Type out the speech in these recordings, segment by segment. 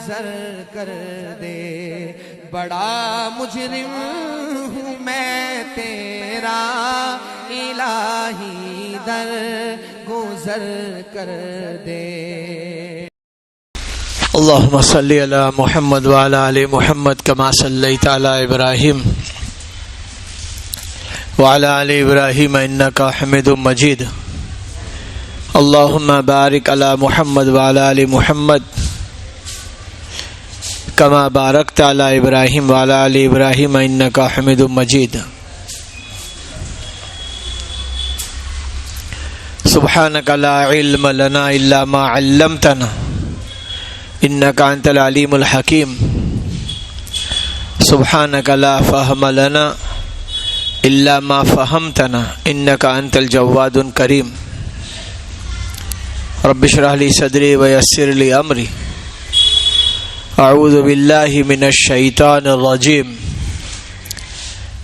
گزر کر دے، بڑا مجرم ہوں میں تیرا الہی، در گزر کر دے۔ اللہم صلی علی محمد وعلی آل محمد کما صلیت علی ابراہیم وعلی آل ابراہیم انک حمید مجید۔ اللہم بارک علی محمد وعلی آل محمد کما بارکت علی ابراہیم وعلی آل ابراہیم انک حمید مجید۔ سبحانک لا علم لنا الا ما علمتنا انک انت العلیم الحکیم۔ سبحانک لا فہم لنا الا ما فہمتنا انک انت الجواد الکریم۔ رب اشرح لی صدری ویسر لی امری، اعوذ باللہ من الشیطان الرجیم،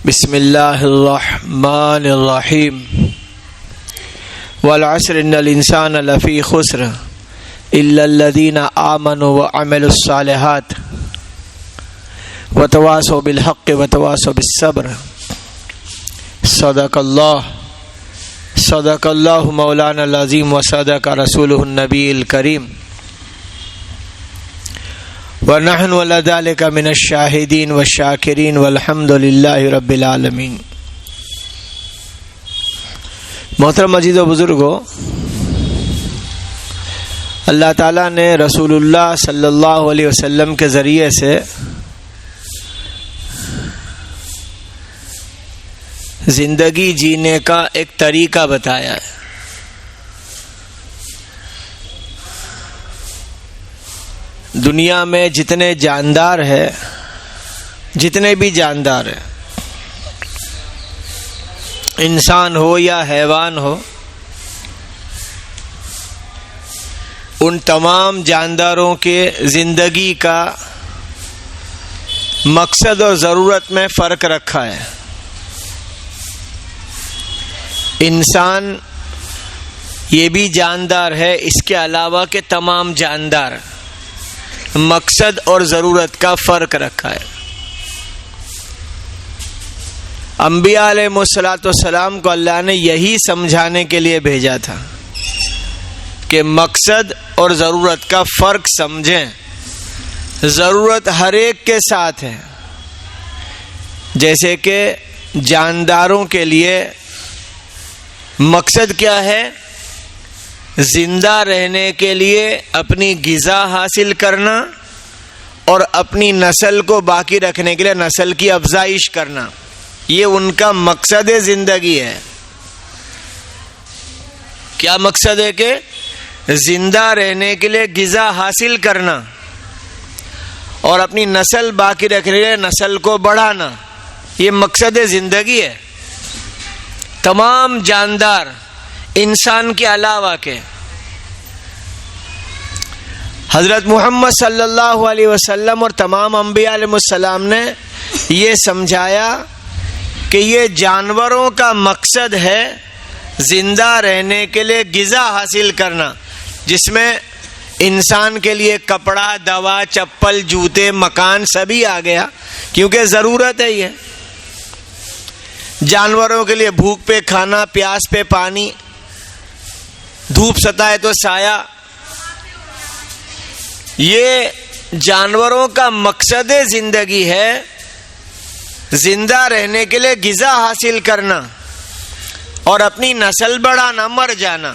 بسم اللہ الرحمن الرحیم۔ والعصر ان الانسان لفی خسر الا الذین آمنوا وعملوا الصالحات وتواصوا بالحق وتواصوا بالصبر۔ صدق اللہ مولانا العظیم وصدق رسولہ النبی الکریم، ونحن علی ذلک من الشاہدین والشاکرین والحمد للہ رب العالمین۔ محترم عزیز و بزرگوں، اللہ تعالیٰ نے رسول اللہ صلی اللہ علیہ وسلم کے ذریعے سے زندگی جینے کا ایک طریقہ بتایا ہے۔ دنیا میں جتنے جاندار ہیں، جتنے بھی جاندار ہیں، انسان ہو یا حیوان ہو، ان تمام جانداروں کے زندگی کا مقصد اور ضرورت میں فرق رکھا ہے۔ انسان یہ بھی جاندار ہے، اس کے علاوہ کے تمام جاندار، مقصد اور ضرورت کا فرق رکھا ہے۔ انبیاء علیہ السلام کو اللہ نے یہی سمجھانے کے لیے بھیجا تھا کہ مقصد اور ضرورت کا فرق سمجھیں۔ ضرورت ہر ایک کے ساتھ ہے، جیسے کہ جانداروں کے لیے مقصد کیا ہے؟ زندہ رہنے کے لیے اپنی غذا حاصل کرنا اور اپنی نسل کو باقی رکھنے کے لیے نسل کی افزائش کرنا، یہ ان کا مقصد زندگی ہے۔ کیا مقصد ہے؟ کہ زندہ رہنے کے لیے غذا حاصل کرنا اور اپنی نسل باقی رکھنے کے لیے نسل کو بڑھانا، یہ مقصد زندگی ہے۔ تمام جاندار انسان کے علاوہ کے، حضرت محمد صلی اللہ علیہ وسلم اور تمام انبیاء علیہ السلام نے یہ سمجھایا کہ یہ جانوروں کا مقصد ہے زندہ رہنے کے لیے غذا حاصل کرنا، جس میں انسان کے لیے کپڑا، دوا، چپل، جوتے، مکان سبھی آ گیا، کیونکہ ضرورت ہے یہ۔ جانوروں کے لیے بھوک پہ کھانا، پیاس پہ پانی، دھوپ ستائے تو سایہ، یہ جانوروں کا مقصد زندگی ہے، زندہ رہنے کے لیے غذا حاصل کرنا اور اپنی نسل بڑھانا، مر جانا۔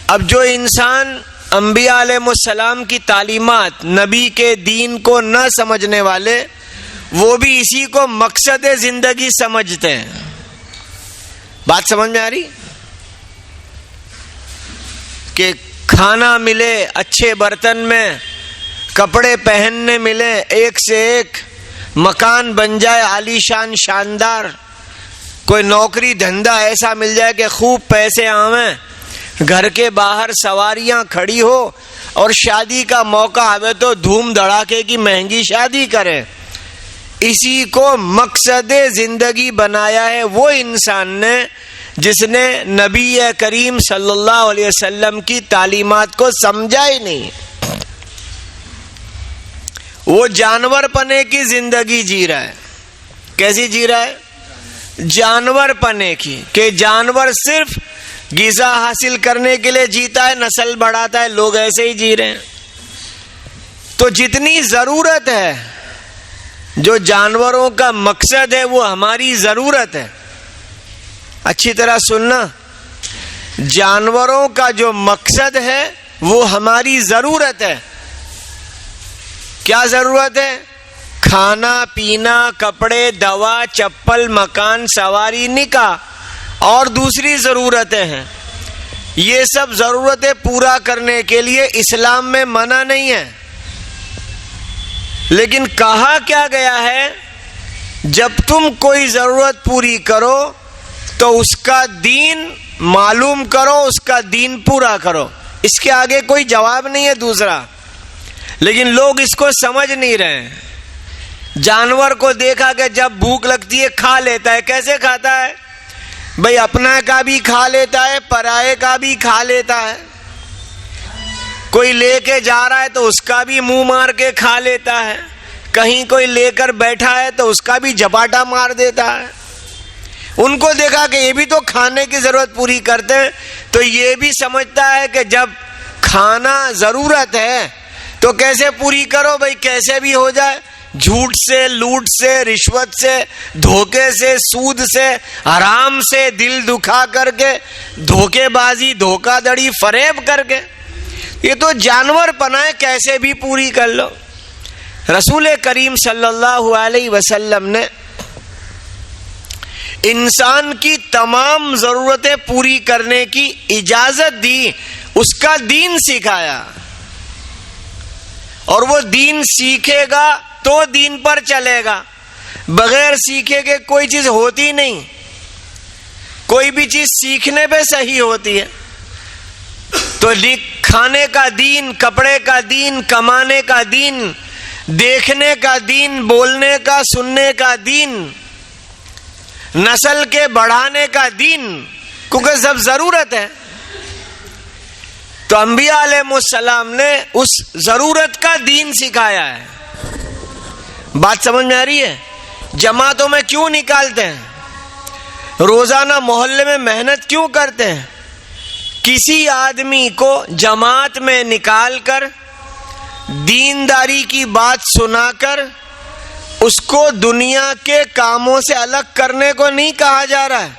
اب جو انسان انبیاء علیہ السلام کی تعلیمات، نبی کے دین کو نہ سمجھنے والے، وہ بھی اسی کو مقصد زندگی سمجھتے ہیں۔ بات سمجھ میں آ رہی؟ کہ کھانا ملے اچھے برتن میں، کپڑے پہننے ملے ایک سے ایک، مکان بن جائے عالی شان شاندار، کوئی نوکری دھندا ایسا مل جائے کہ خوب پیسے آویں، گھر کے باہر سواریاں کھڑی ہو، اور شادی کا موقع آوے تو دھوم دھڑاکے کی مہنگی شادی کریں۔ اسی کو مقصد زندگی بنایا ہے وہ انسان نے جس نے نبی کریم صلی اللہ علیہ وسلم کی تعلیمات کو سمجھا ہی نہیں۔ وہ جانور پنے کی زندگی جی رہا ہے. کیسی جی رہا ہے؟ جانور پنے کی, کہ جانور صرف غذا حاصل کرنے کے لیے جیتا ہے, نسل بڑھاتا ہے. لوگ ایسے ہی جی رہے ہیں. تو جتنی ضرورت ہے, جو جانوروں کا مقصد ہے وہ ہماری ضرورت ہے. اچھی طرح سننا, جانوروں کا جو مقصد ہے وہ ہماری ضرورت ہے. کیا ضرورت ہے؟ کھانا پینا, کپڑے, دوا, چپل, مکان, سواری, نکاح اور دوسری ضرورتیں ہیں. یہ سب ضرورتیں پورا کرنے کے لیے اسلام میں منع نہیں ہے. لیکن کہا کیا گیا ہے, جب تم کوئی ضرورت پوری کرو تو اس کا دین معلوم کرو, اس کا دین پورا کرو. اس کے آگے کوئی جواب نہیں ہے دوسرا. لیکن لوگ اس کو سمجھ نہیں رہے. جانور کو دیکھا کہ جب بھوک لگتی ہے کھا لیتا ہے. کیسے کھاتا ہے بھئی؟ اپنا کا بھی کھا لیتا ہے, پرائے کا بھی کھا لیتا ہے. کوئی لے کے جا رہا ہے تو اس کا بھی منہ مار کے کھا لیتا ہے. کہیں کوئی لے کر بیٹھا ہے تو اس کا بھی جھپاٹا مار دیتا ہے. ان کو دیکھا کہ یہ بھی تو کھانے کی ضرورت پوری کرتے ہیں, تو یہ بھی سمجھتا ہے کہ جب کھانا ضرورت ہے تو کیسے پوری کرو بھئی, کیسے بھی ہو جائے. جھوٹ سے, لوٹ سے, رشوت سے, دھوکے سے, سود سے, حرام سے, دل دکھا کر کے, دھوکے بازی, دھوکہ دڑی, فریب کر کے. یہ تو جانور پنا ہے, کیسے بھی پوری کر لو. رسول کریم صلی اللہ علیہ وسلم نے انسان کی تمام ضرورتیں پوری کرنے کی اجازت دی, اس کا دین سکھایا. اور وہ دین سیکھے گا تو دین پر چلے گا. بغیر سیکھے کے کوئی چیز ہوتی نہیں. کوئی بھی چیز سیکھنے پہ صحیح ہوتی ہے. تو کھانے کا دین, کپڑے کا دین, کمانے کا دین, دیکھنے کا دین, بولنے کا, سننے کا دین, نسل کے بڑھانے کا دین, کیونکہ سب ضرورت ہے. تو انبیاء علیہ السلام نے اس ضرورت کا دین سکھایا ہے. بات سمجھ میں آ رہی ہے؟ جماعتوں میں کیوں نکالتے ہیں؟ روزانہ محلے میں محنت کیوں کرتے ہیں؟ کسی آدمی کو جماعت میں نکال کر دینداری کی بات سنا کر اس کو دنیا کے کاموں سے الگ کرنے کو نہیں کہا جا رہا ہے.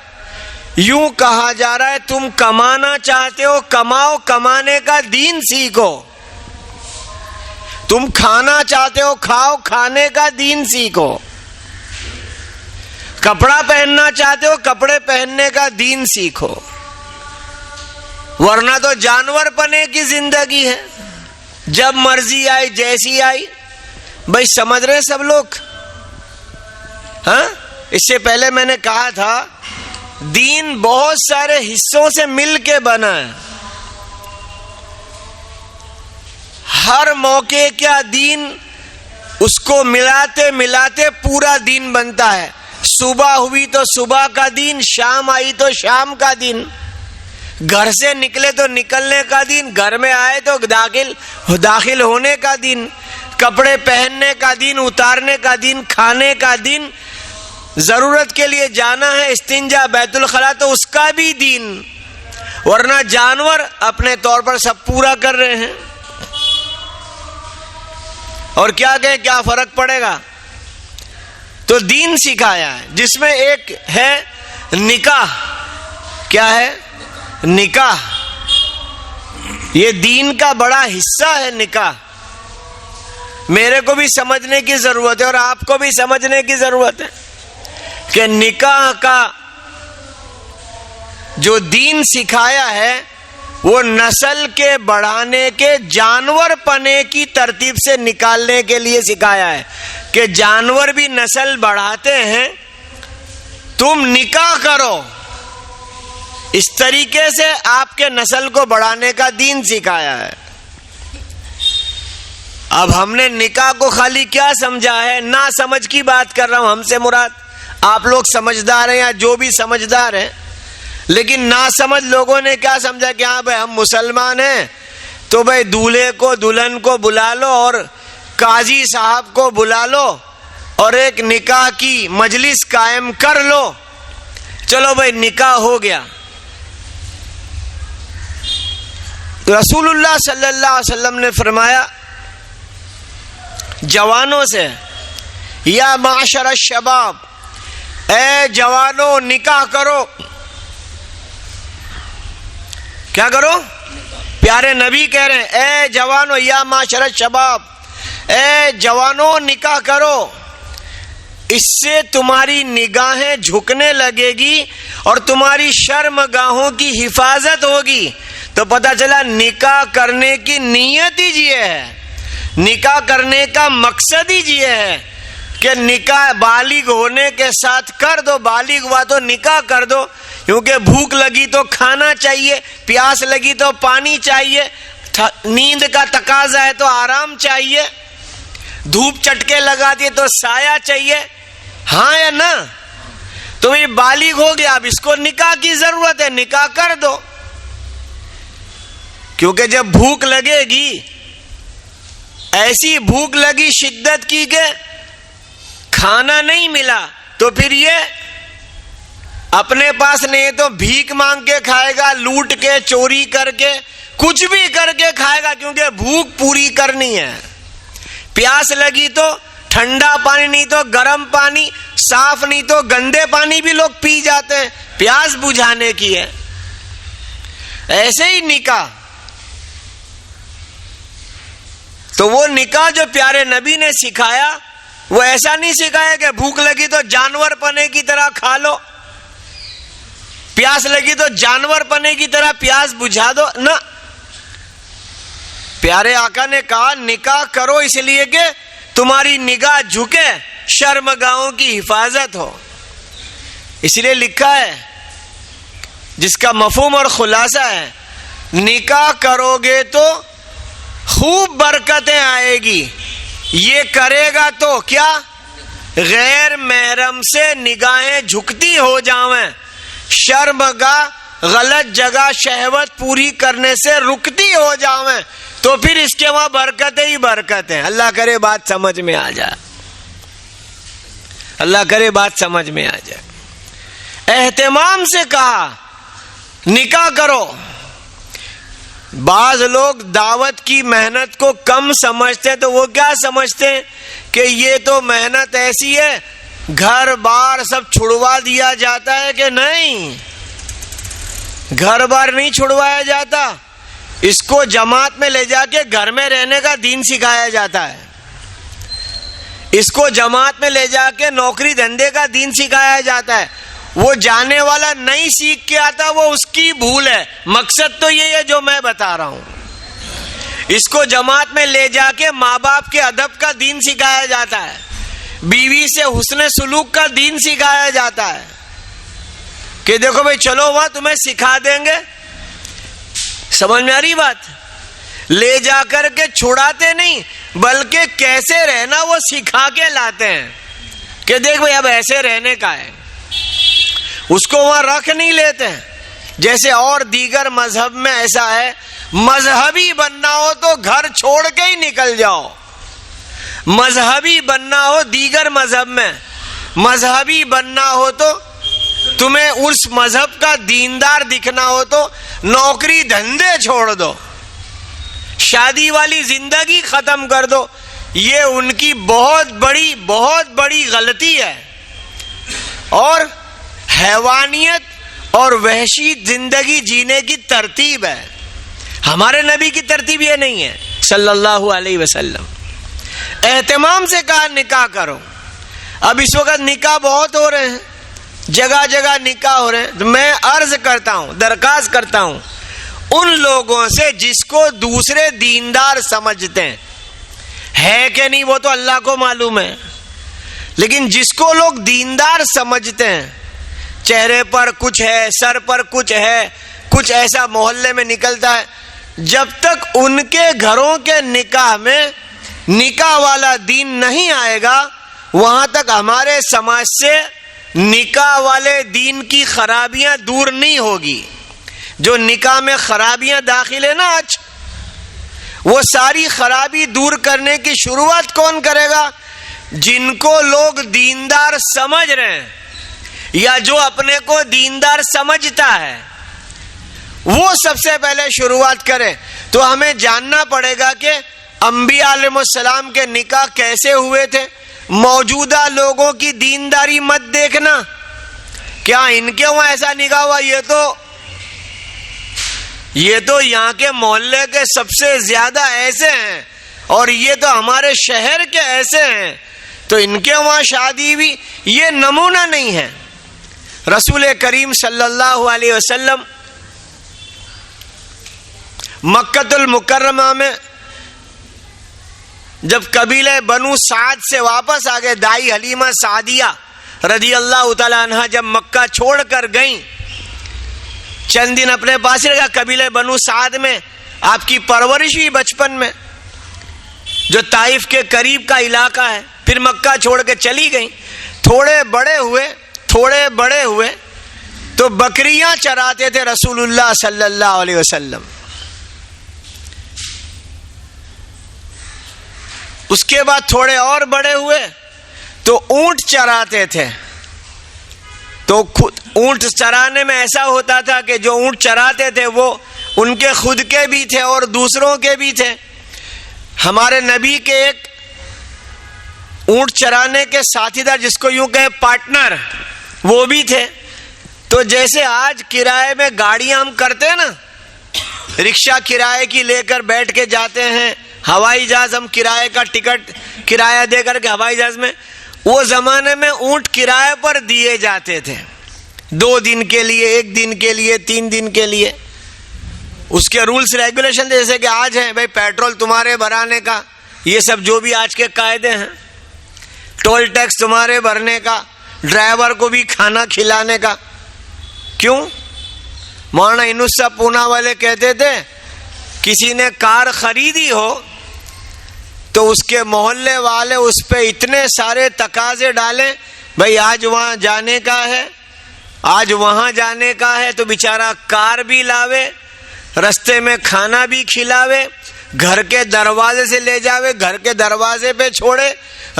یوں کہا جا رہا ہے تم کمانا چاہتے ہو, کماؤ, کمانے کا دین سیکھو. تم کھانا چاہتے ہو, کھاؤ, کھانے کا دین سیکھو. کپڑا پہننا چاہتے ہو, کپڑے پہننے کا دین سیکھو. ورنہ تو جانور پنے کی زندگی ہے, جب مرضی آئی جیسی آئی. بھائی سمجھ رہے سب لوگ؟ ہاں, اس سے پہلے میں نے کہا تھا دین بہت سارے حصوں سے مل کے بنا ہے. ہر موقع کا دین اس کو ملاتے ملاتے پورا دین بنتا ہے. صبح ہوئی تو صبح کا دین, شام آئی تو شام کا دین, گھر سے نکلے تو نکلنے کا دین, گھر میں آئے تو داخل ہونے کا دین, کپڑے پہننے کا دین, اتارنے کا دین, کھانے کا دین, ضرورت کے لیے جانا ہے استنجا, بیت الخلا, تو اس کا بھی دین. ورنہ جانور اپنے طور پر سب پورا کر رہے ہیں. اور کیا کہیں, کیا فرق پڑے گا؟ تو دین سکھایا ہے, جس میں ایک ہے نکاح. کیا ہے؟ نکاح. یہ دین کا بڑا حصہ ہے نکاح. میرے کو بھی سمجھنے کی ضرورت ہے اور آپ کو بھی سمجھنے کی ضرورت ہے کہ نکاح کا جو دین سکھایا ہے وہ نسل کے بڑھانے کے, جانور پنے کی ترتیب سے نکالنے کے لیے سکھایا ہے کہ جانور بھی نسل بڑھاتے ہیں, تم نکاح کرو. اس طریقے سے آپ کے نسل کو بڑھانے کا دین سکھایا ہے. اب ہم نے نکاح کو خالی کیا سمجھا ہے؟ نا سمجھ کی بات کر رہا ہوں. ہم سے مراد آپ لوگ سمجھدار ہیں یا جو بھی سمجھدار ہیں, لیکن نا سمجھ لوگوں نے کیا سمجھا کہ ہاں بھائی ہم مسلمان ہیں تو بھائی دولہے کو دلہن کو بلا لو اور قاضی صاحب کو بلا لو اور ایک نکاح کی مجلس قائم کر لو. چلو بھائی نکاح ہو گیا. رسول اللہ صلی اللہ علیہ وسلم نے فرمایا جوانوں سے، یا معاشر الشباب، اے جوانوں نکاح کرو. کیا کرو؟ پیارے نبی کہہ رہے ہیں اے جوانوں، یا معاشر الشباب، اے جوانوں نکاح کرو. اس سے تمہاری نگاہیں جھکنے لگے گی اور تمہاری شرمگاہوں کی حفاظت ہوگی. تو پتہ چلا نکاح کرنے کی نیت ہی یہ ہے، نکاح کرنے کا مقصد ہی یہ ہے کہ نکاح بالغ ہونے کے ساتھ کر دو. بالغ ہوا تو نکاح کر دو، کیونکہ بھوک لگی تو کھانا چاہیے، پیاس لگی تو پانی چاہیے، نیند کا تقاضا ہے تو آرام چاہیے، دھوپ چٹکے لگا دیے تو سایہ چاہیے. ہاں یا نہ؟ تو یہ بالغ ہو گیا، اب اس کو نکاح کی ضرورت ہے، نکاح کر دو. کیونکہ جب بھوک لگے گی، ایسی بھوک لگی شدت کی کہ کھانا نہیں ملا، تو پھر یہ اپنے پاس نہیں تو بھیک مانگ کے کھائے گا، لوٹ کے، چوری کر کے، کچھ بھی کر کے کھائے گا، کیونکہ بھوک پوری کرنی ہے. پیاس لگی تو ٹھنڈا پانی نہیں تو گرم پانی، صاف نہیں تو گندے پانی بھی لوگ پی جاتے ہیں، پیاس بجھانے کی ہے. ایسے ہی نکاح، تو وہ نکاح جو پیارے نبی نے سکھایا وہ ایسا نہیں سکھایا کہ بھوک لگی تو جانور پنے کی طرح کھا لو، پیاس لگی تو جانور پنے کی طرح پیاس بجھا دو. نہ، پیارے آقا نے کہا نکاح کرو اس لیے کہ تمہاری نگاہ جھکے، شرمگاہوں کی حفاظت ہو. اس لیے لکھا ہے جس کا مفہوم اور خلاصہ ہے، نکاح کرو گے تو خوب برکتیں آئے گی. یہ کرے گا تو کیا؟ غیر محرم سے نگاہیں جھکتی ہو جاویں، شرمگاہ غلط جگہ شہوت پوری کرنے سے رکتی ہو جاویں، تو پھر اس کے وہاں برکتیں ہی برکتیں. اللہ کرے بات سمجھ میں آ جائے، اللہ کرے بات سمجھ میں آ جائے. اہتمام سے کہا نکاح کرو. بعض لوگ دعوت کی محنت کو کم سمجھتے، تو وہ کیا سمجھتے ہیں کہ یہ تو محنت ایسی ہے گھر بار سب چھڑوا دیا جاتا ہے. کہ نہیں، گھر بار نہیں چھڑوایا جاتا، اس کو جماعت میں لے جا کے گھر میں رہنے کا دین سکھایا جاتا ہے، اس کو جماعت میں لے جا کے نوکری دھندے کا دین سکھایا جاتا ہے. وہ جانے والا نہیں سیکھ کے آتا، وہ اس کی بھول ہے. مقصد تو یہ ہے جو میں بتا رہا ہوں. اس کو جماعت میں لے جا کے ماں باپ کے ادب کا دین سکھایا جاتا ہے، بیوی سے حسن سلوک کا دین سکھایا جاتا ہے کہ دیکھو بھائی چلو وہاں تمہیں سکھا دیں گے. سمجھ میں آ رہی بات؟ لے جا کر کے چھڑاتے نہیں، بلکہ کیسے رہنا وہ سکھا کے لاتے ہیں کہ دیکھ بھائی اب ایسے رہنے کا ہے. اس کو وہاں رکھ نہیں لیتے. جیسے اور دیگر مذہب میں ایسا ہے، مذہبی بننا ہو تو گھر چھوڑ کے ہی نکل جاؤ. مذہبی بننا ہو دیگر مذہب میں، مذہبی بننا ہو تو تمہیں اس مذہب کا دیندار دکھنا ہو تو نوکری دھندے چھوڑ دو، شادی والی زندگی ختم کر دو. یہ ان کی بہت بڑی غلطی ہے، اور حیوانیت اور وحشی زندگی جینے کی ترتیب ہے. ہمارے نبی کی ترتیب یہ نہیں ہے صلی اللہ علیہ وسلم. اہتمام سے کہا نکاح کرو. اب اس وقت نکاح بہت ہو رہے ہیں، جگہ جگہ نکاح ہو رہے ہیں. تو میں عرض کرتا ہوں، درخواست کرتا ہوں ان لوگوں سے جس کو دوسرے دیندار سمجھتے ہیں، ہے کہ نہیں وہ تو اللہ کو معلوم ہے، لیکن جس کو لوگ دیندار سمجھتے ہیں، چہرے پر کچھ ہے، سر پر کچھ ہے، کچھ ایسا محلے میں نکلتا ہے، جب تک ان کے گھروں کے نکاح میں نکاح والا دین نہیں آئے گا، وہاں تک ہمارے سماج سے نکاح والے دین کی خرابیاں دور نہیں ہوگی. جو نکاح میں خرابیاں داخل ہیں نا آج، وہ ساری خرابی دور کرنے کی شروعات کون کرے گا؟ جن کو لوگ دیندار سمجھ رہے ہیں یا جو اپنے کو دیندار سمجھتا ہے وہ سب سے پہلے شروعات کرے. تو ہمیں جاننا پڑے گا کہ انبیاء علیہ السلام کے نکاح کیسے ہوئے تھے. موجودہ لوگوں کی دینداری مت دیکھنا، کیا ان کے وہاں ایسا نکاح ہوا، یہ تو یہاں کے محلے کے سب سے زیادہ ایسے ہیں اور یہ تو ہمارے شہر کے ایسے ہیں تو ان کے وہاں شادی بھی، یہ نمونہ نہیں ہے. رسول کریم صلی اللہ علیہ وسلم مکۃ المکرمہ میں جب قبیلہ بنو سعد سے واپس آ گئے، دائی حلیمہ سعدیہ رضی اللہ تعالی عنہا جب مکہ چھوڑ کر گئیں، چند دن اپنے پاس رہا. قبیلہ بنو سعد میں آپ کی پرورش ہوئی بچپن میں، جو طائف کے قریب کا علاقہ ہے. پھر مکہ چھوڑ کے چلی گئیں. تھوڑے بڑے ہوئے تو بکریاں چراتے تھے رسول اللہ صلی اللہ علیہ وسلم. اس کے بعد تھوڑے اور بڑے ہوئے تو اونٹ چراتے تھے. تو اونٹ چرانے میں ایسا ہوتا تھا کہ جو اونٹ چراتے تھے وہ ان کے خود کے بھی تھے اور دوسروں کے بھی تھے. ہمارے نبی کے ایک اونٹ چرانے کے ساتھی دار، جس کو یوں کہے پارٹنر، وہ بھی تھے. تو جیسے آج کرائے میں گاڑیاں ہم کرتے ہیں نا، رکشہ کرائے کی لے کر بیٹھ کے جاتے ہیں، ہوائی جہاز ہم کرائے کا ٹکٹ کرایہ دے کر کے ہوائی جہاز میں، وہ زمانے میں اونٹ کرائے پر دیے جاتے تھے، 2 دن کے لیے، 1 دن کے لیے، 3 دن کے لیے. اس کے رولز ریگولیشن جیسے کہ آج ہیں، بھائی پیٹرول تمہارے بھرانے کا، یہ سب جو بھی آج کے قاعدے ہیں، ٹول ٹیکس تمہارے بھرنے کا، ڈرائیور کو بھی کھانا کھلانے کا. کیوں؟ مولانا انوسا پونا والے کہتے تھے کسی نے کار خریدی ہو تو اس کے محلے والے اس پہ اتنے سارے تقاضے ڈالیں، بھائی آج وہاں جانے کا ہے، آج وہاں جانے کا ہے، تو بیچارہ کار بھی لاوے، رستے میں کھانا بھی کھلاوے، گھر کے دروازے سے لے جاوے، گھر کے دروازے پہ چھوڑے،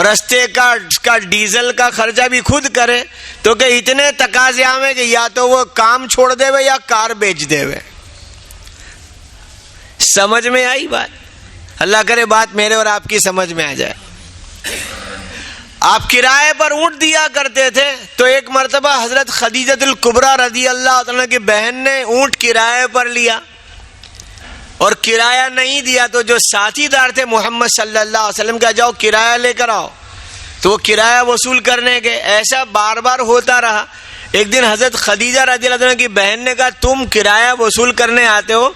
رستے کا ڈیزل کا خرچہ بھی خود کرے. تو کہ اتنے تقاضے آوے کہ یا تو وہ کام چھوڑ دے وے یا کار بیچ دے وے. سمجھ میں آئی بات؟ اللہ کرے بات میرے اور آپ کی سمجھ میں آ جائے. آپ کرائے پر اونٹ دیا کرتے تھے تو ایک مرتبہ حضرت خدیجۃ الکبریٰ رضی اللہ عنہا کی بہن نے اونٹ کرائے پر لیا اور کرایہ نہیں دیا. تو جو ساتھی دار تھے محمد صلی اللہ علیہ وسلم کا، جاؤ کرایہ لے کر آؤ، تو وہ کرایہ وصول کرنے گئے. ایسا بار بار ہوتا رہا. ایک دن حضرت خدیجہ رضی اللہ عنہا کی بہن نے کہا تم کرایہ وصول کرنے آتے ہو،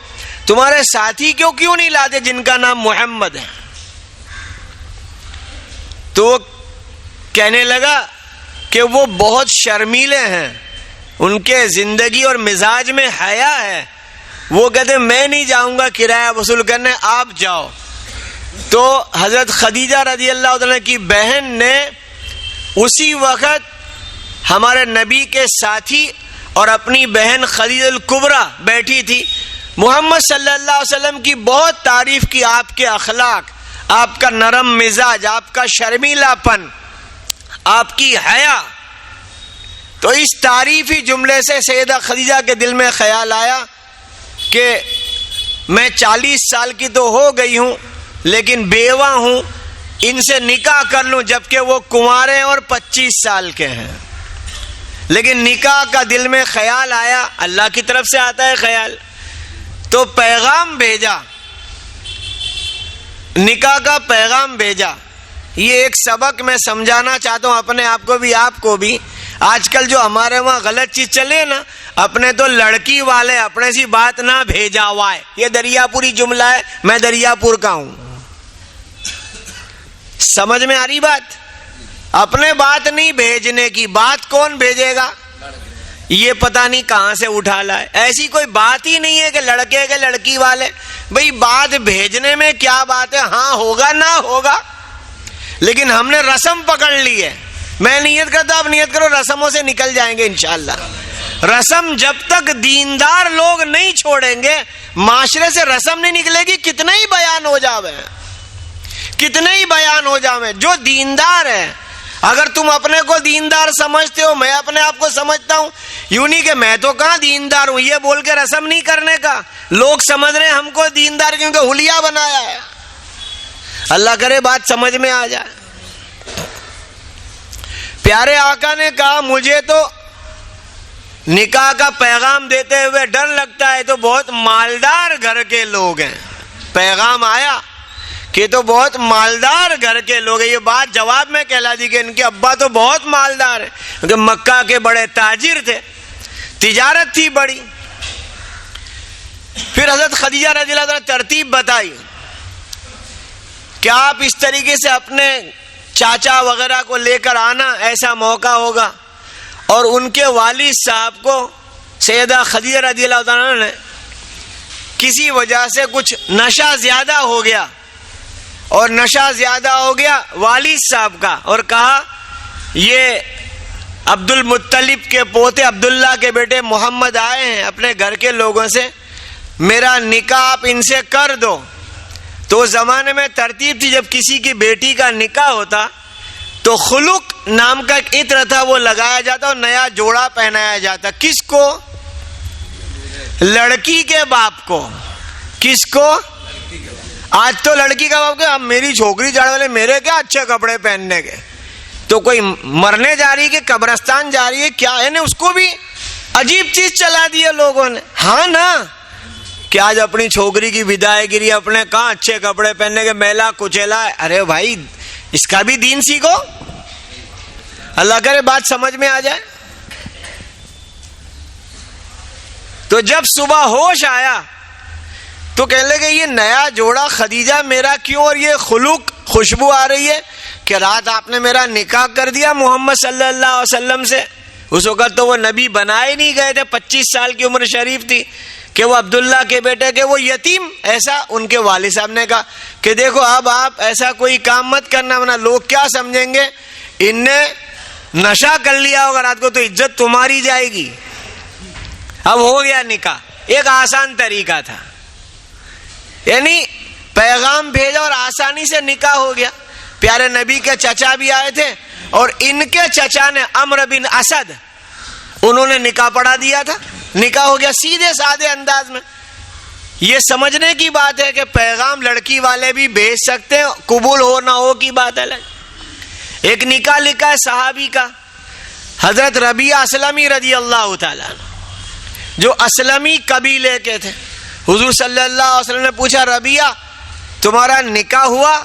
تمہارے ساتھی کیوں نہیں لاتے جن کا نام محمد ہے؟ تو وہ کہنے لگا کہ وہ بہت شرمیلے ہیں، ان کے زندگی اور مزاج میں حیا ہے. وہ کہتے میں نہیں جاؤں گا کرایہ وصول کرنے، آپ جاؤ. تو حضرت خدیجہ رضی اللہ عنہ کی بہن نے اسی وقت ہمارے نبی کے ساتھی اور اپنی بہن خدیجہ الکبریٰ بیٹھی تھی، محمد صلی اللہ علیہ وسلم کی بہت تعریف کی، آپ کے اخلاق، آپ کا نرم مزاج، آپ کا شرمیلا پن، آپ کی حیا. تو اس تعریفی جملے سے سیدہ خدیجہ کے دل میں خیال آیا کہ میں 40 سال کی تو ہو گئی ہوں لیکن بیوہ ہوں، ان سے نکاح کر لوں، جبکہ وہ کنوارے اور 25 سال کے ہیں. لیکن نکاح کا دل میں خیال آیا، اللہ کی طرف سے آتا ہے خیال. تو پیغام بھیجا، نکاح کا پیغام بھیجا. یہ ایک سبق میں سمجھانا چاہتا ہوں اپنے آپ کو بھی، آپ کو بھی. آج کل جو ہمارے وہاں غلط چیز چلے نا، اپنے تو لڑکی والے اپنے سی بات نہ بھیجا وائے، یہ دریا پوری جملہ ہے، میں دریا پور کا ہوں. سمجھ میں آ رہی بات؟ اپنے بات نہیں بھیجنے کی، بات کون بھیجے گا؟ یہ پتہ نہیں کہاں سے اٹھا لائے. ایسی کوئی بات ہی نہیں ہے کہ لڑکے کے لڑکی والے. بھئی بات بھیجنے میں کیا بات ہے، ہاں ہوگا نہ ہوگا، لیکن ہم نے رسم پکڑ لی ہے. میں نیت کرتا، آپ نیت کرو، رسموں سے نکل جائیں گے انشاءاللہ. رسم جب تک دیندار لوگ نہیں چھوڑیں گے معاشرے سے رسم نہیں نکلے گی. کتنے ہی بیان ہو جاوے, کتنے ہی بیان ہو جاوے. جو دیندار ہے, اگر تم اپنے کو دیندار سمجھتے ہو, میں اپنے آپ کو سمجھتا ہوں, یوں نہیں کہ میں تو کہاں دیندار ہوں, یہ بول کے رسم نہیں کرنے کا. لوگ سمجھ رہے ہیں ہم کو دیندار کیونکہ حلیہ بنایا ہے. اللہ کرے بات سمجھ میں آ جائے. پیارے آقا نے کہا مجھے تو نکاح کا پیغام دیتے ہوئے ڈر لگتا ہے, تو بہت مالدار گھر کے لوگ ہیں. پیغام آیا کہ تو بہت مالدار گھر کے لوگ ہیں. یہ بات جواب میں کہلا دی کہ ان کے ابا تو بہت مالدار ہیں, کیونکہ مکہ کے بڑے تاجر تھے, تجارت تھی بڑی. پھر حضرت خدیجہ رضی اللہ عنہ ترتیب بتائی کہ آپ اس طریقے سے اپنے چاچا وغیرہ کو لے کر آنا, ایسا موقع ہوگا. اور ان کے والد صاحب کو سیدہ خدیجہ رضی اللہ عنہ نے کسی وجہ سے کچھ نشہ زیادہ ہو گیا, اور نشہ زیادہ ہو گیا والد صاحب کا, اور کہا یہ عبد المطلب کے پوتے عبداللہ کے بیٹے محمد آئے ہیں اپنے گھر کے لوگوں سے, میرا نکاح آپ ان سے کر دو. تو اس زمانے میں ترتیب تھی, جب کسی کی بیٹی کا نکاح ہوتا تو خلق نام کا ایک عطر تھا, وہ لگایا جاتا اور نیا جوڑا پہنایا جاتا. کس کو؟ لڑکی کے باپ کو. کس کو؟ آج تو لڑکی کا باپ کہ اب میری چھوکری جانے والے میرے کیا اچھے کپڑے پہننے کے, تو کوئی مرنے جا رہی ہے کہ قبرستان جا رہی ہے کیا ہے, اس کو بھی عجیب چیز چلا دی ہے لوگوں نے. ہاں نا, کہ آج اپنی چھوکری کی ودائی گیری اپنے کہاں اچھے کپڑے پہننے کے, میلا کچیلا. ارے بھائی اس کا بھی دین سیکھو, اللہ کرے بات سمجھ میں آ جائے. تو جب صبح ہوش آیا تو کہنے لگے یہ نیا جوڑا خدیجہ میرا کیوں, اور یہ خلق خوشبو آ رہی ہے کہ رات آپ نے میرا نکاح کر دیا محمد صلی اللہ علیہ وسلم سے. اس وقت تو وہ نبی بنائے نہیں گئے تھے, 25 سال کی عمر شریف تھی کہ وہ عبداللہ کے بیٹے کے وہ یتیم. ایسا ان کے والد صاحب نے کہا کہ دیکھو اب آپ ایسا کوئی کام مت کرنا, ورنہ لوگ کیا سمجھیں گے, ان نے نشہ کر لیا ہوگا رات کو تو عزت تمہاری جائے گی. اب ہو گیا نکاح, ایک آسان طریقہ تھا, یعنی پیغام بھیجا اور آسانی سے نکاح ہو گیا. پیارے نبی کے چچا بھی آئے تھے, اور ان کے چچا نے عمرو بن اسد, انہوں نے نکاح پڑھا دیا تھا. نکاح ہو گیا سیدھے سادے انداز میں. یہ سمجھنے کی بات ہے کہ پیغام لڑکی والے بھی بھیج سکتے ہیں, قبول ہو نہ ہو کی بات الگ. ایک نکاح لکھا ہے صحابی کا, حضرت ربیعہ اسلمی رضی اللہ تعالیٰ عنہ, جو اسلمی قبیلے کے تھے. حضور صلی اللہ علیہ وسلم نے پوچھا ربیعہ تمہارا نکاح ہوا؟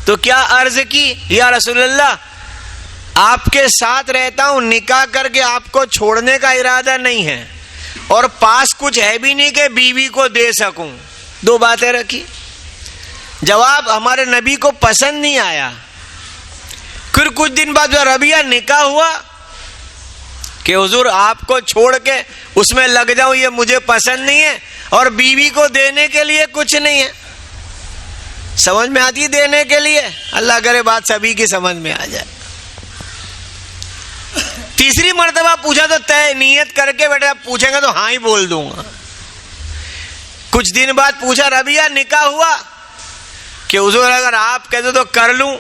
تو کیا عرض کی, یا رسول اللہ آپ کے ساتھ رہتا ہوں, نکاح کر کے آپ کو چھوڑنے کا ارادہ نہیں ہے, اور پاس کچھ ہے بھی نہیں کہ بیوی کو دے سکوں. دو باتیں رکھی. جواب ہمارے نبی کو پسند نہیں آیا. پھر کچھ دن بعد ربیعہ نکاح ہوا کہ حضور آپ کو چھوڑ کے اس میں لگ جاؤں یہ مجھے پسند نہیں ہے, اور بیوی کو دینے کے لیے کچھ نہیں ہے. سمجھ میں آتی دینے کے لیے, اللہ کرے بات سبھی کی سمجھ میں آ جائے. تیسری مرتبہ پوچھا تو طے نیت کر کے بیٹے اب پوچھیں گے تو ہاں ہی بول دوں گا. کچھ دن بعد پوچھا ربیعہ نکاح ہوا کہ حضور اگر آپ کہتے تو کر لوں.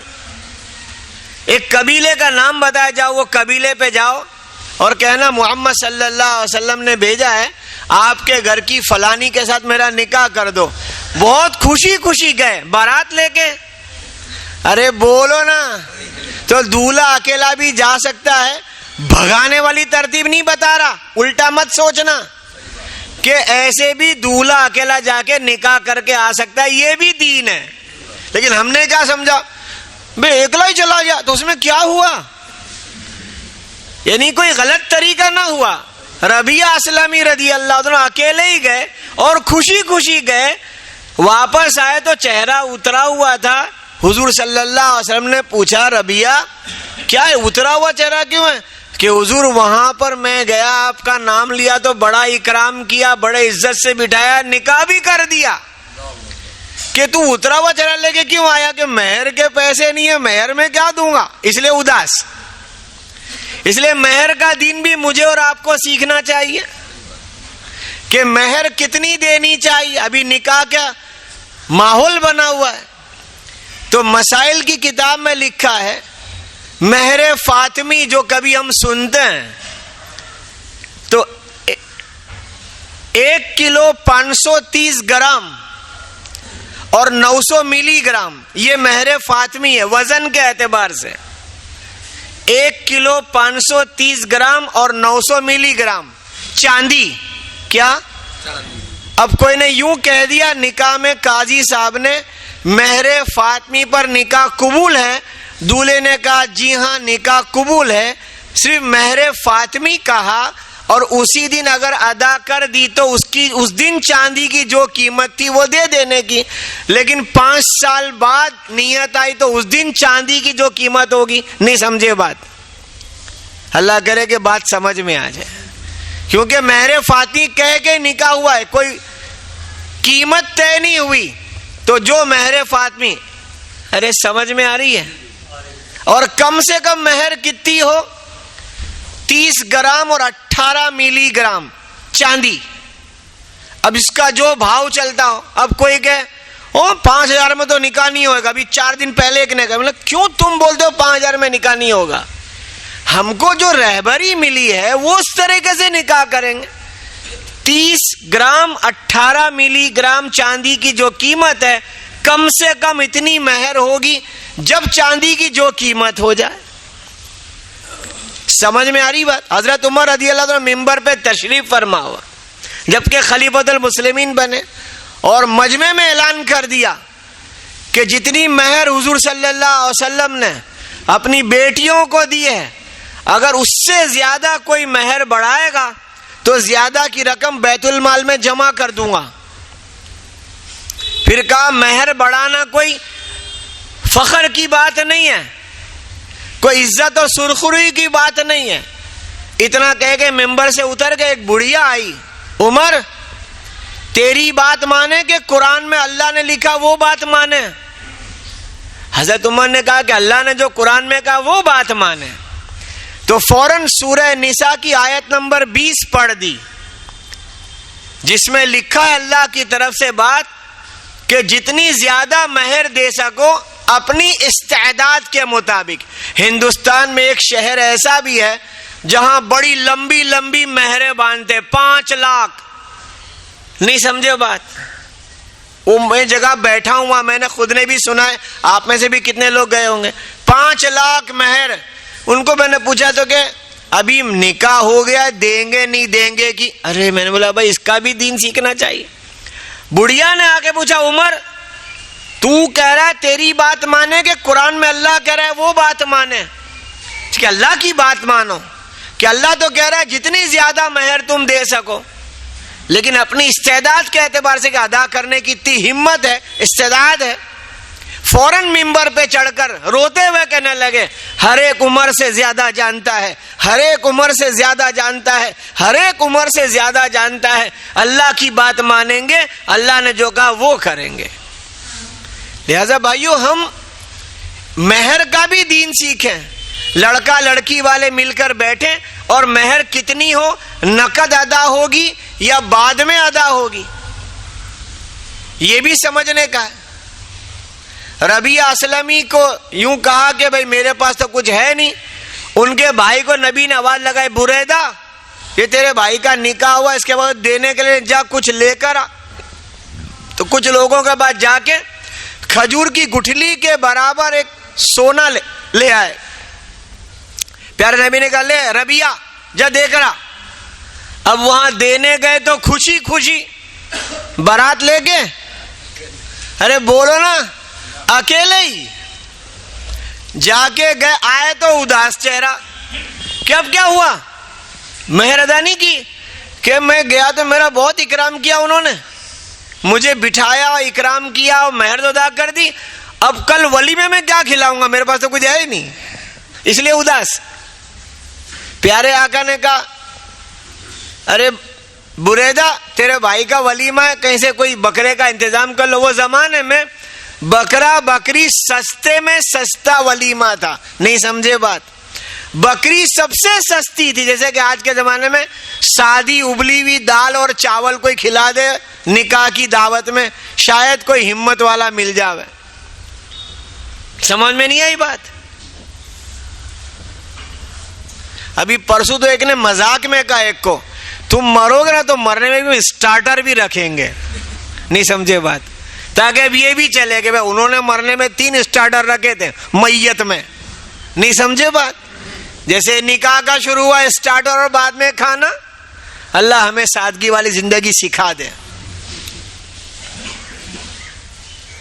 ایک قبیلے کا نام بتایا, جاؤ وہ قبیلے پہ جاؤ اور کہنا محمد صلی اللہ علیہ وسلم نے بھیجا ہے آپ کے گھر کی فلانی کے ساتھ میرا نکاح کر دو. بہت خوشی خوشی گئے بارات لے کے. ارے بولو نا, تو دولہا اکیلا بھی جا سکتا ہے, بھگانے والی ترتیب نہیں بتا رہا, الٹا مت سوچنا کہ ایسے بھی دولہا اکیلا جا کے نکاح کر کے آ سکتا ہے, یہ بھی دین ہے. لیکن ہم نے کیا سمجھا, بے اکلا ہی چلا گیا تو اس میں کیا ہوا, یعنی کوئی غلط طریقہ نہ ہوا. ربیعہ اسلمی رضی اللہ عنہ اکیلے ہی گئے اور خوشی خوشی گئے. واپس آئے تو چہرہ اترا ہوا تھا. حضور صلی اللہ علیہ وسلم نے پوچھا ربیعہ کیا ہے, اترا ہوا چہرہ کیوں ہے؟ کہ حضور وہاں پر میں گیا, آپ کا نام لیا تو بڑا اکرام کیا, بڑے عزت سے بٹھایا, نکاح بھی کر دیا. کہ تو اترا ہوا چہرہ لے کے کیوں آیا؟ کہ مہر کے پیسے نہیں ہے, مہر میں کیا دوں گا, اس لیے اداس. اس لیے مہر کا دین بھی مجھے اور آپ کو سیکھنا چاہیے کہ مہر کتنی دینی چاہیے. ابھی نکاح کا ماحول بنا ہوا ہے تو مسائل کی کتاب میں لکھا ہے مہر فاطمی جو کبھی ہم سنتے ہیں تو 1 کلو 530 گرام اور 900 ملی گرام یہ مہر فاطمی ہے وزن کے اعتبار سے. 1 کلو 530 گرام اور 900 ملی گرام چاندی. کیا؟ اب کوئی نے یوں کہہ دیا نکاح میں قاضی صاحب نے مہر فاطمی پر نکاح قبول ہے. دولہے نے کہا جی ہاں نکاح قبول ہے, صرف مہر فاطمی کہا اور اسی دن اگر ادا کر دی تو اس دن چاندی کی جو قیمت تھی وہ دے دینے کی, لیکن 5 سال بعد نیت آئی تو اس دن چاندی کی جو قیمت ہوگی. نہیں سمجھے بات؟ اللہ کرے کہ بات سمجھ میں آ جائے, کیونکہ مہر فاطمی کہہ کے نکاح ہوا ہے, کوئی قیمت طے نہیں ہوئی. تو جو مہر فاطمی, ارے سمجھ میں آ رہی ہے, اور کم سے کم مہر کتنی ہو 30 گرام اور 18 ملی گرام چاندی. اب اس کا جو بھاؤ چلتا ہو, اب کوئی کہے 5,000 میں تو نکاح نہیں ہوگا, ابھی 4 دن پہلے ایک نے کہا مطلب کیوں تم بولتے ہو 5,000 میں نکاح نہیں ہوگا؟ ہم کو جو رہبری ملی ہے وہ اس طریقے سے نکاح کریں گے. 30 گرام 18 ملی گرام چاندی کی جو قیمت ہے کم سے کم اتنی مہر ہوگی جب چاندی کی جو قیمت ہو جائے. سمجھ میں آ رہی بات؟ حضرت عمر رضی اللہ عنہ ممبر پہ تشریف فرما ہوا جبکہ خلیفۃ المسلمین بنے اور مجمع میں اعلان کر دیا کہ جتنی مہر حضور صلی اللہ علیہ وسلم نے اپنی بیٹیوں کو دی ہے اگر اس سے زیادہ کوئی مہر بڑھائے گا تو زیادہ کی رقم بیت المال میں جمع کر دوں گا. پھر کہا مہر بڑھانا کوئی فخر کی بات نہیں ہے, کوئی عزت اور سرخروئی کی بات نہیں ہے. اتنا کہہ کے ممبر سے اتر کے ایک بڑھیا آئی, عمر تیری بات مانے کہ قرآن میں اللہ نے لکھا وہ بات مانے؟ حضرت عمر نے کہا کہ اللہ نے جو قرآن میں کہا وہ بات مانے. تو فوراً سورہ نساء کی آیت نمبر 20 پڑھ دی جس میں لکھا ہے اللہ کی طرف سے بات کہ جتنی زیادہ مہر دے سکو اپنی استعداد کے مطابق. ہندوستان میں ایک شہر ایسا بھی ہے جہاں بڑی لمبی لمبی مہریں باندھتے 5 لاکھ. نہیں سمجھے بات؟ وہ میں جگہ بیٹھا ہوں میں نے خود نے بھی سنا ہے, آپ میں سے بھی کتنے لوگ گئے ہوں گے. 5 لاکھ مہر. ان کو میں نے پوچھا تو کہ ابھی نکاح ہو گیا دیں گے نہیں دیں گے کی؟ ارے میں نے بولا بھائی اس کا بھی دین سیکھنا چاہیے. بڑھیا نے آ کے پوچھا عمر تو کہہ رہا ہے تیری بات مانے کہ قرآن میں اللہ کہہ رہا ہے وہ بات مانے؟ کہ اللہ کی بات مانو, کہ اللہ تو کہہ رہا ہے جتنی زیادہ مہر تم دے سکو, لیکن اپنی استعداد کے اعتبار سے کہ ادا کرنے کی اتنی ہمت ہے, استعداد ہے. فوراً ممبر پہ چڑھ کر روتے ہوئے کہنے لگے ہر ایک عمر سے زیادہ جانتا ہے, ہر ایک عمر سے زیادہ جانتا ہے, ہر ایک عمر سے زیادہ جانتا ہے. اللہ کی بات مانیں گے, اللہ نے جو کہا وہ کریں گے. لہذا بھائیو ہم مہر کا بھی دین سیکھیں. لڑکا لڑکی والے مل کر بیٹھیں اور مہر کتنی ہو, نقد ادا ہوگی یا بعد میں ادا ہوگی, یہ بھی سمجھنے کا ہے. ربیعہ اسلمی کو یوں کہا کہ بھئی میرے پاس تو کچھ ہے نہیں. ان کے بھائی کو نبی نے آواز لگائی بریدہ یہ تیرے بھائی کا نکاح ہوا, اس کے بعد دینے کے لیے جا کچھ لے کر آ. تو کچھ لوگوں کے بعد جا کے کھجور کی گٹھلی کے برابر ایک سونا لے آئے. پیارے نبی نے کہا لے ربیعہ جا دے کر آ. اب وہاں دینے گئے تو خوشی خوشی بارات لے کے, ارے بولو نا, اکیلے ہی جا کے گئے, آئے تو اداس چہرہ. کہ اب کیا ہوا؟ مہر ادا نہیں کی؟ کہ میں گیا تو میرا بہت اکرام کیا انہوں نے, مجھے بٹھایا اور اکرام کیا اور مہر تو ادا کر دی, اب کل ولیمے میں کیا کھلاؤں گا, میرے پاس تو کچھ ہے ہی نہیں, اس لیے اداس. پیارے آقا نے کہا ارے بریدہ تیرے بھائی کا ولیمہ ہے, کہیں سے کوئی بکرے کا انتظام کر لو. وہ زمانے میں بکرا بکری سستے میں سستا ولیمہ تھا. نہیں سمجھے بات؟ بکری سب سے سستی تھی. جیسے کہ آج کے زمانے میں سادی ابلی ہوئی دال اور چاول کوئی کھلا دے نکاح کی دعوت میں, شاید کوئی ہمت والا مل جاوے. سمجھ میں نہیں آئی بات؟ ابھی پرسوں تو ایک نے مذاق میں کہا ایک کو, تم مرو گے نا تو مرنے میں بھی اسٹارٹر بھی رکھیں گے. نہیں سمجھے بات؟ تاکہ اب یہ بھی چلے کہ بھائی انہوں نے مرنے میں 3 اسٹارٹر رکھے تھے میت میں. نہیں سمجھے بات؟ جیسے نکاح کا شروع ہوا اسٹارٹر اور بعد میں کھانا. اللہ ہمیں سادگی والی زندگی سکھا دے.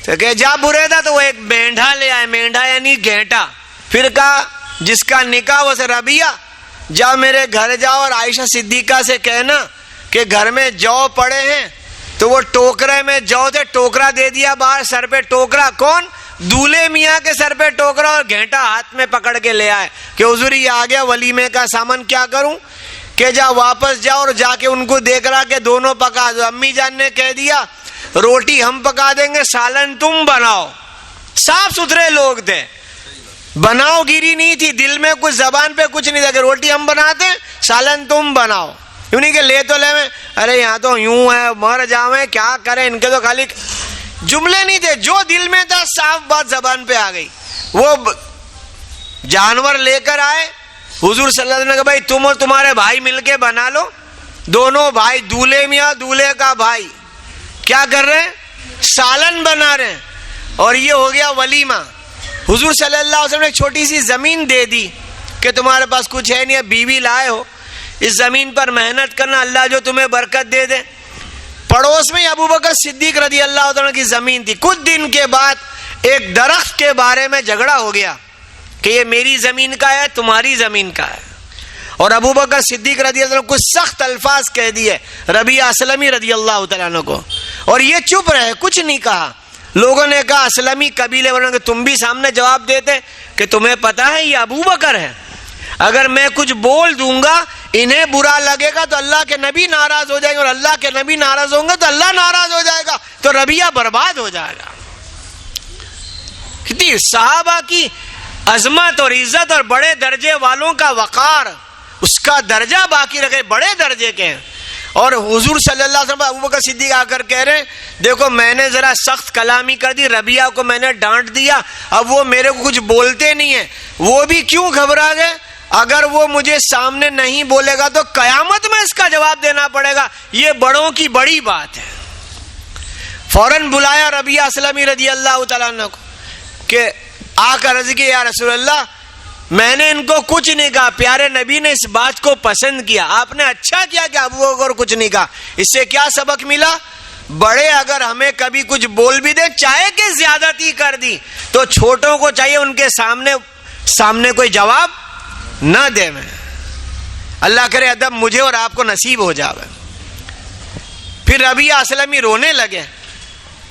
تو کہ جا برے تھا تو وہ ایک مینڈھا لے آئے, مینڈھا یعنی گھینٹا. پھر کہا جس کا نکاح وہ سے ربیہ جا میرے گھر جاؤ اور عائشہ صدیقہ سے کہنا کہ گھر میں جو پڑے ہیں. تو وہ ٹوکرے میں جو تھے, ٹوکرا دے دیا باہر, سر پہ ٹوکرا. کون؟ دولہے میاں کے سر پہ ٹوکرا اور گھینٹا ہاتھ میں پکڑ کے لے آئے کہ حضور یہ آ گیا ولیمے کا سامان, کیا کروں؟ کہ جا واپس جاؤ اور جا کے ان کو دیکھ رہا کہ دونوں پکا دو. امی جان نے کہہ دیا روٹی ہم پکا دیں گے, سالن تم بناؤ. صاف ستھرے لوگ تھے, بناؤ گیری نہیں تھی, دل میں کچھ زبان پہ کچھ نہیں تھا کہ روٹی ہم بناتے سالن تم بناؤ. یوں نہیں کہ لے تو لے میں, ارے یہاں تو یوں ہے مر جاویں کیا کریں. ان کے تو خالی جملے نہیں تھے, جو دل میں تھا صاف بات زبان پہ آ گئی. وہ جانور لے کر آئے, حضور صلی اللہ علیہ وسلم نے کہا بھائی تم اور تمہارے بھائی مل کے بنا لو. دونوں بھائی, دولہے میاں دولہے کا بھائی, کیا کر رہے ہیں؟ سالن بنا رہے ہیں. اور یہ ہو گیا ولیمہ. حضور صلی اللہ علیہ وسلم نے ایک چھوٹی سی زمین دے دی کہ تمہارے پاس کچھ ہے نہیں, بیوی لائے ہو, اس زمین پر محنت کرنا, اللہ جو تمہیں برکت دے دے. پڑوس میں ابو بکر صدیق رضی اللہ عنہ کی زمین تھی. کچھ دن کے بعد ایک درخت کے بارے میں جھگڑا ہو گیا کہ یہ میری زمین کا ہے تمہاری زمین کا ہے. اور ابو بکر صدیق رضی اللہ عنہ کچھ سخت الفاظ کہہ دیے ربیعہ اسلمی رضی اللہ تعالیٰ عنہ کو, اور یہ چپ رہے, کچھ نہیں کہا. لوگوں نے کہا اسلمی قبیلے والوں کہ تم بھی سامنے جواب دیتے کہ تمہیں پتا ہے یہ ابو بکر ہے, اگر میں کچھ بول دوں گا انہیں برا لگے گا تو اللہ کے نبی ناراض ہو جائیں گے, اور اللہ کے نبی ناراض ہوں گے تو اللہ ناراض ہو جائے گا, تو ربیعہ برباد ہو جائے گا. کتنی صحابہ کی عظمت اور عزت اور بڑے درجے والوں کا وقار, اس کا درجہ باقی رکھے, بڑے درجے کے ہیں. اور حضور صلی اللہ علیہ وسلم ابو بکر صدیق آ کر کہہ رہے ہیں دیکھو میں نے ذرا سخت کلامی کر دی, ربیعہ کو میں نے ڈانٹ دیا, اب وہ میرے کو کچھ بولتے نہیں ہیں. وہ بھی کیوں گھبرا گئے؟ اگر وہ مجھے سامنے نہیں بولے گا تو قیامت میں اس کا جواب دینا پڑے گا, یہ بڑوں کی بڑی بات ہے. فوراً بلایا ربیعہ اسلمی رضی اللہ تعالیٰ عنہ کو کہ آ کر عرض کی یا رسول اللہ میں نے ان کو کچھ نہیں کہا, پیارے نبی نے اس بات کو پسند کیا, آپ نے اچھا کیا کہ ابو بکر کچھ نہیں کہا. اس سے کیا سبق ملا؟ بڑے اگر ہمیں کبھی کچھ بول بھی دے, چاہے کہ زیادتی کر دی, تو چھوٹوں کو چاہیے ان کے سامنے کوئی جواب نہ دے. میں اللہ کرے ادب مجھے اور آپ کو نصیب ہو جاوے. پھر ربیعہ اسلمی رونے لگے.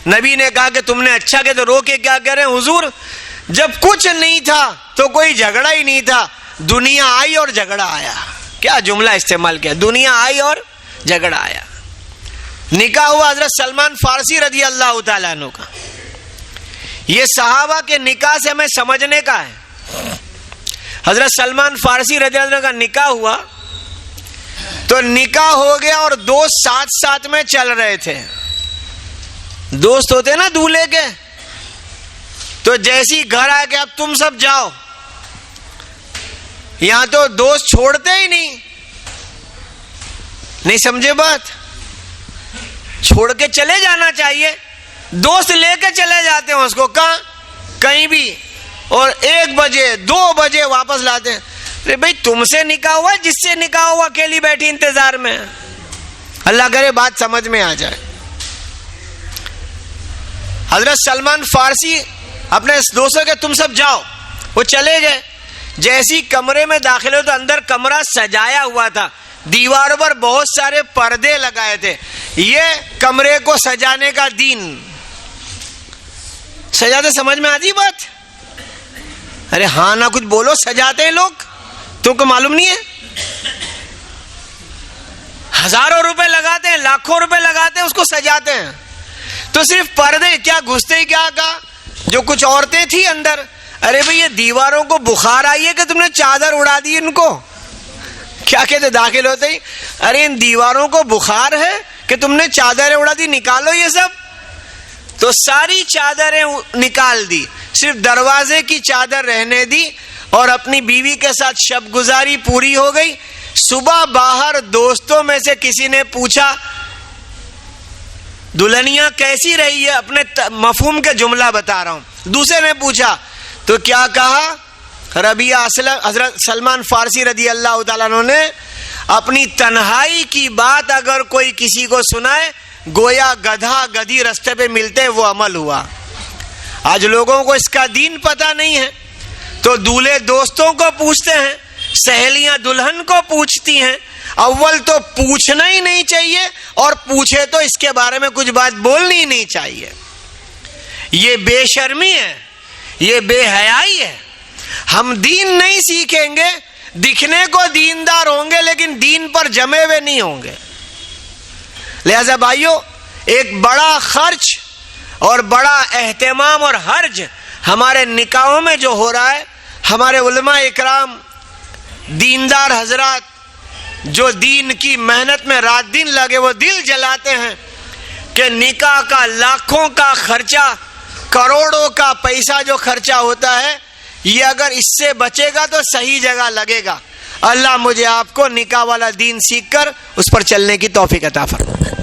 نبی نے کہا کہ تم نے اچھا کیا, تو رو کے کیا کہہ رہے ہیں حضور جب کچھ نہیں تھا تو کوئی جھگڑا ہی نہیں تھا, دنیا آئی اور جھگڑا آیا. کیا جملہ استعمال کیا, دنیا آئی اور جھگڑا آیا. نکاح ہوا حضرت سلمان فارسی رضی اللہ تعالیٰ عنہ کا. یہ صحابہ کے نکاح سے ہمیں سمجھنے کا ہے. حضرت سلمان فارسی رضی اللہ عنہ کا نکاح ہوا تو نکاح ہو گیا اور دوست ساتھ ساتھ میں چل رہے تھے. دوست ہوتے نا دولہے کے, تو جیسی گھر آئے کہ اب تم سب جاؤ, یہاں تو دوست چھوڑتے ہی نہیں سمجھے بات, چھوڑ کے چلے جانا چاہیے. دوست لے کے چلے جاتے ہیں اس کو کہاں کہیں بھی, اور 1 بجے 2 بجے واپس لاتے ہیں. ارے بھائی تم سے نکاح ہوا, جس سے نکاح ہوا اکیلی بیٹھی انتظار میں. اللہ کرے بات سمجھ میں آ جائے. حضرت سلمان فارسی اپنے دوستوں کے تم سب جاؤ, وہ چلے گئے. جیسی کمرے میں داخل ہوئے تو اندر کمرہ سجایا ہوا تھا, دیواروں پر بہت سارے پردے لگائے تھے. یہ کمرے کو سجانے کا دین. سجاتے سمجھ میں آتی بات؟ ارے ہاں نہ کچھ بولو, سجاتے ہیں لوگ, تم کو معلوم نہیں ہے؟ ہزاروں روپے لگاتے ہیں, لاکھوں روپے لگاتے ہیں, اس کو سجاتے ہیں. تو صرف پردے کیا گھستے ہی کیا کہا, جو کچھ عورتیں تھیں اندر ارے بھئی یہ دیواروں کو بخار آئی ہے کہ تم نے چادر اڑا دی ان کو؟ کیا کہتے داخل ہوتے ہی؟ ارے ان دیواروں کو بخار ہے کہ تم نے چادریں اڑا دی، نکالو یہ سب۔ تو ساری چادریں نکال دی، صرف دروازے کی چادر رہنے دی، اور اپنی بیوی کے ساتھ شب گزاری پوری ہو گئی۔ صبح باہر دوستوں میں سے کسی نے پوچھا دلہنیاں کیسی رہی ہے، اپنے مفہوم کے جملہ بتا رہا ہوں، دوسرے نے پوچھا تو کیا کہا؟ ربیہ اسلم، حضرت سلمان فارسی رضی اللہ تعالیٰ عنہ نے اپنی تنہائی کی بات اگر کوئی کسی کو سنائے گویا گدھا گدھی رستے پہ ملتے وہ عمل ہوا۔ آج لوگوں کو اس کا دین پتہ نہیں ہے تو دولہے دوستوں کو پوچھتے ہیں، سہیلیاں دلہن کو پوچھتی ہیں۔ اول تو پوچھنا ہی نہیں چاہیے، اور پوچھے تو اس کے بارے میں کچھ بات بولنی ہی نہیں چاہیے۔ یہ بے شرمی ہے، یہ بے حیائی ہے۔ ہم دین نہیں سیکھیں گے، دکھنے کو دیندار ہوں گے لیکن دین پر جمے ہوئے نہیں ہوں گے۔ لہذا بھائیو، ایک بڑا خرچ اور بڑا اہتمام اور حرج ہمارے نکاحوں میں جو ہو رہا ہے، ہمارے علماء اکرام دیندار حضرات جو دین کی محنت میں رات دن لگے وہ دل جلاتے ہیں کہ نکاح کا لاکھوں کا خرچہ، کروڑوں کا پیسہ جو خرچہ ہوتا ہے، یہ اگر اس سے بچے گا تو صحیح جگہ لگے گا۔ اللہ مجھے آپ کو نکاح والا دین سیکھ کر اس پر چلنے کی توفیق عطا فرمائے۔